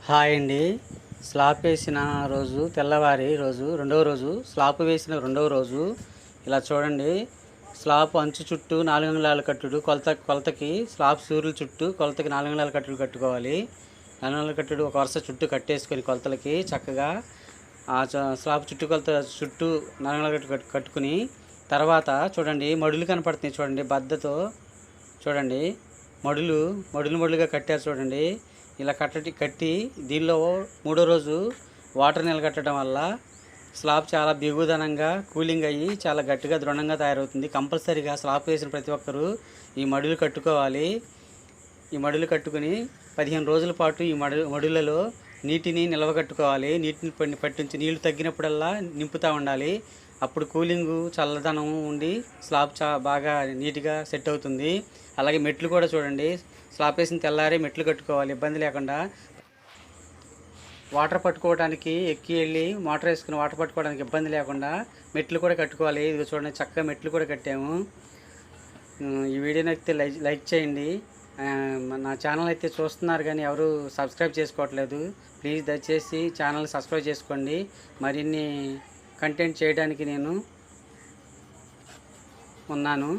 Hi అండి. Slab వేసిన రోజు తెల్లవారి రోజు రెండవ రోజు స్లాబ్ వేసిన రెండవ రోజు ఇలా చూడండి. స్లాబ్ అంచు చుట్టూ 4 అంగుళాల కట్టుడు కొలతకి స్లాబ్ సూర్యుల చుట్టూ కొలతకి 4 అంగుళాల కట్టుడు కట్టుకోవాలి. 4 అంగుళాల కట్టుడు ఒక వరుస చుట్టూ కట్టేసుకొని కొలతలకి చక్కగా స్లాబ్ చుట్టూ 4 అంగుళాల కట్టుకుని తర్వాత చూడండి మడులు కనపడుతున్నాయి. చూడండి బద్దతో చూడండి మడులుగా కట్టారు చూడండి. ఇలా కట్టి దీనిలో మూడో రోజు వాటర్ నిలకట్టడం వల్ల స్లాబ్ చాలా బిగుదనంగా కూలింగ్ అయ్యి చాలా గట్టిగా దృఢంగా తయారవుతుంది. కంపల్సరీగా స్లాబ్ వేసిన ప్రతి ఒక్కరూ ఈ మడులు కట్టుకోవాలి. ఈ మడులు కట్టుకుని 15 రోజుల పాటు ఈ మడులలో నీటిని నిల్వకట్టుకోవాలి. నీటిని పట్టించి నీళ్లు తగ్గినప్పుడల్లా నింపుతూ ఉండాలి. అప్పుడు కూలింగు చల్లదనం ఉండి స్లాబ్ బాగా నీట్గా సెట్ అవుతుంది. అలాగే మెట్లు కూడా చూడండి, స్లాబ్ వేసిన తెల్లారి మెట్లు కట్టుకోవాలి ఇబ్బంది లేకుండా. వాటర్ పట్టుకోవడానికి ఎక్కి వెళ్ళి మోటార్ వేసుకుని వాటర్ పట్టుకోవడానికి ఇబ్బంది లేకుండా మెట్లు కూడా కట్టుకోవాలి. ఇది చూడండి చక్కగా మెట్లు కూడా కట్టాము. ఈ వీడియోని అయితే లైక్ చేయండి. నా ఛానల్ అయితే చూస్తున్నారు కానీ ఎవరు సబ్స్క్రైబ్ చేసుకోవట్లేదు. ప్లీజ్ దయచేసి ఛానల్ సబ్స్క్రైబ్ చేసుకోండి. మరిన్ని కంటెంట్ చేయడానికి నేను ఉన్నాను.